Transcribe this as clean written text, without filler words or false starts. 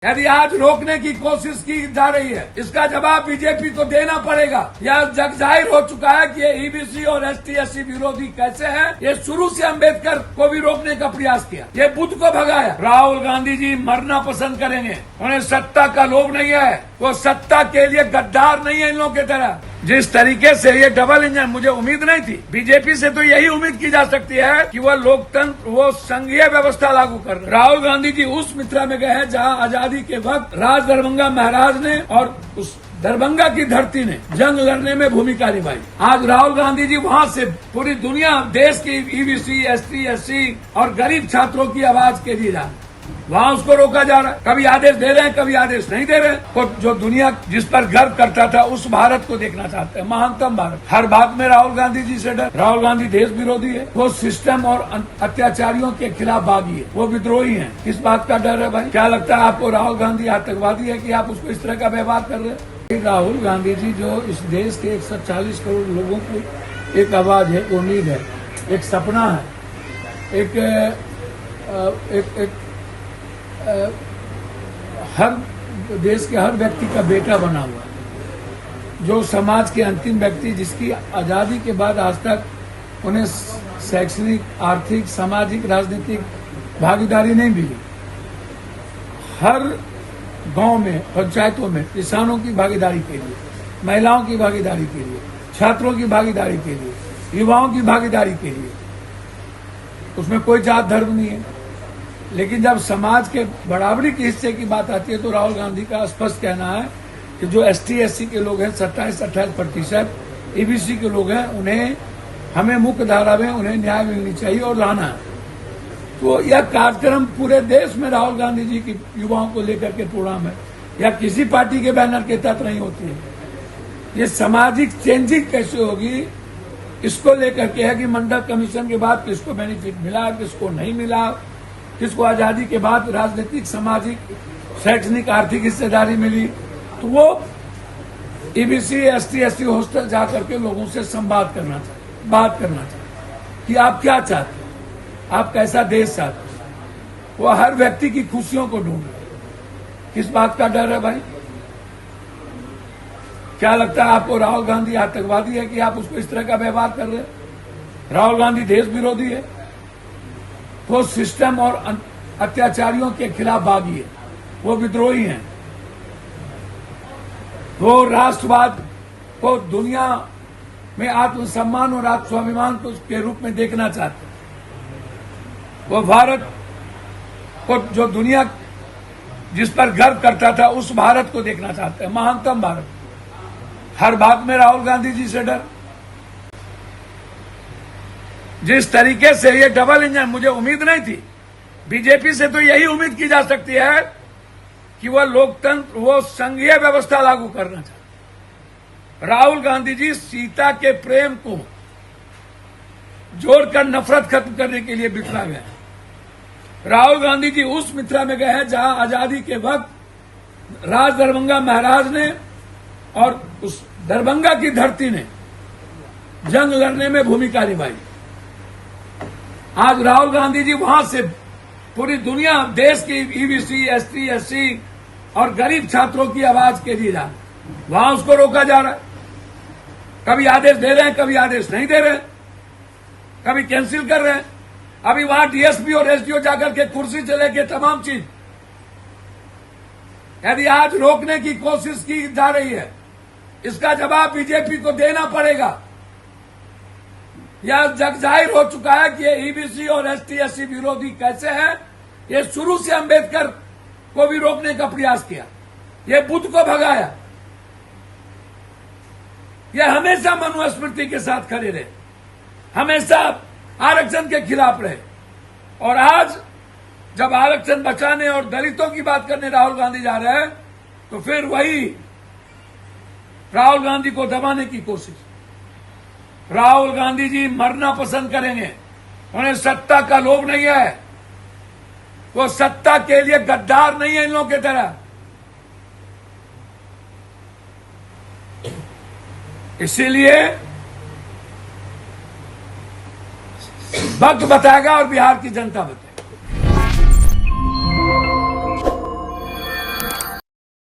यदि आज रोकने की कोशिश की जा रही है, इसका जवाब बीजेपी को देना पड़ेगा। यह जग जाहिर हो चुका है कि ये ईबीसी और एसटी/एससी विरोधी कैसे हैं। ये शुरू से अंबेडकर को भी रोकने का प्रयास किया, ये बुद्ध को भगाया। राहुल गांधी जी मरना पसंद करेंगे, उन्हें सत्ता का लोभ नहीं है, वो सत्ता के लिए गद्दार नहीं है इन लोगों की तरह। जिस तरीके से ये डबल इंजन, मुझे उम्मीद नहीं थी। बीजेपी से तो यही उम्मीद की जा सकती है कि वह लोकतंत्र, वो संघीय व्यवस्था लागू कर रहे। राहुल गांधी जी उस मिथिला में गए हैं जहां आजादी के वक्त राज दरभंगा महाराज ने और उस दरभंगा की धरती ने जंग लड़ने में भूमिका निभाई। आज राहुल गांधी जी वहां से पूरी दुनिया, देश की ईबीसी, एसटी/एससी और गरीब छात्रों की आवाज के लिए जा, वहां उसको रोका जा रहा है। कभी आदेश दे रहे हैं, कभी आदेश नहीं दे रहे हैं। तो जो दुनिया जिस पर गर्व करता था, उस भारत को देखना चाहते हैं, महानतम भारत। हर बात में राहुल गांधी जी से डर। राहुल गांधी देश विरोधी है, वो सिस्टम और अत्याचारियों के खिलाफ बागी है, वो विद्रोही है। किस बात का डर है भाई? क्या लगता है आपको राहुल गांधी आतंकवादी है कि आप उसको इस तरह का व्यवहार कर रहे हैं? राहुल गांधी जी जो इस देश के 140 करोड़ लोगों को एक आवाज है, उम्मीद है, एक सपना है, हर देश के हर व्यक्ति का बेटा बना हुआ है, जो समाज के अंतिम व्यक्ति, जिसकी आजादी के बाद आज तक उन्हें शैक्षणिक, आर्थिक, सामाजिक, राजनीतिक भागीदारी नहीं मिली। हर गांव में, पंचायतों में किसानों की भागीदारी के लिए, महिलाओं की भागीदारी के लिए, छात्रों की भागीदारी के लिए, युवाओं की भागीदारी के लिए, उसमें कोई जात धर्म नहीं है। लेकिन जब समाज के बराबरी के हिस्से की बात आती है तो राहुल गांधी का स्पष्ट कहना है कि जो एसटी/एससी के लोग हैं, 27-28% ईबीसी के लोग हैं, उन्हें हमें मुख्य धारा में उन्हें न्याय मिलनी चाहिए और लाना है। तो यह कार्यक्रम पूरे देश में राहुल गांधी जी की युवाओं को लेकर के प्रोग्राम है, या किसी पार्टी के बैनर के तहत नहीं होती है। ये सामाजिक चेंजिंग कैसे होगी, इसको लेकर के है कि मंडल कमीशन के बाद किसको बेनिफिट मिला, किसको नहीं मिला, किसको आजादी के बाद राजनीतिक, सामाजिक, शैक्षणिक, आर्थिक हिस्सेदारी मिली। तो वो ईबीसी, एसटी/एससी हॉस्टल जाकर के लोगों से संवाद करना चाहिए, बात करना चाहिए कि आप क्या चाहते हैं, आप कैसा देश चाहते हैं। वो हर व्यक्ति की खुशियों को ढूंढ रहे। किस बात का डर है भाई? क्या लगता है आपको राहुल गांधी आतंकवादी है कि आप उसको इस तरह का व्यवहार कर रहे हैं? राहुल गांधी देश विरोधी है, वो सिस्टम और अत्याचारियों के खिलाफ बागी है, वो विद्रोही हैं। वो राष्ट्रवाद को दुनिया में आत्मसम्मान और आत्मस्वाभिमान के रूप में देखना चाहते हैं। वो भारत को, जो दुनिया जिस पर गर्व करता था, उस भारत को देखना चाहते हैं, महानतम भारत। हर बात में राहुल गांधी जी से डर। जिस तरीके से ये डबल इंजन, मुझे उम्मीद नहीं थी। बीजेपी से तो यही उम्मीद की जा सकती है कि वह लोकतंत्र, वो संघीय व्यवस्था लागू करना चाहते। राहुल गांधी जी सीता के प्रेम को जोड़कर नफरत खत्म करने के लिए बिखरा गए। राहुल गांधी जी उस मिथिला में गए हैं जहां आजादी के वक्त राज दरभंगा महाराज ने और उस दरभंगा की धरती ने जंग लड़ने में भूमिका निभाई। आज राहुल गांधी जी वहां से पूरी दुनिया, देश की ईबीसी, एसटी/एससी और गरीब छात्रों की आवाज के लिए जा, वहां उसको रोका जा रहा है। कभी आदेश दे रहे हैं, कभी आदेश नहीं दे रहे हैं, कभी कैंसिल कर रहे हैं। अभी वहां डीएसपी और एसडीओ जाकर के कुर्सी से लेके तमाम चीज, यदि आज रोकने की कोशिश की जा रही है, इसका जवाब बीजेपी को देना पड़ेगा। यह जग जाहिर हो चुका है कि ये ईबीसी और एसटी/एससी विरोधी कैसे हैं। ये शुरू से अंबेडकर को भी रोकने का प्रयास किया, ये बुद्ध को भगाया। ये हमेशा मनुस्मृति के साथ खड़े रहे, हमेशा आरक्षण के खिलाफ रहे। और आज जब आरक्षण बचाने और दलितों की बात करने राहुल गांधी जा रहे हैं, तो फिर वही राहुल गांधी को दबाने की कोशिश। राहुल गांधी जी मरना पसंद करेंगे, उन्हें सत्ता का लोभ नहीं है, वो सत्ता के लिए गद्दार नहीं है इन लोगों की तरह। इसीलिए वक्त बताएगा और बिहार की जनता बताएगी।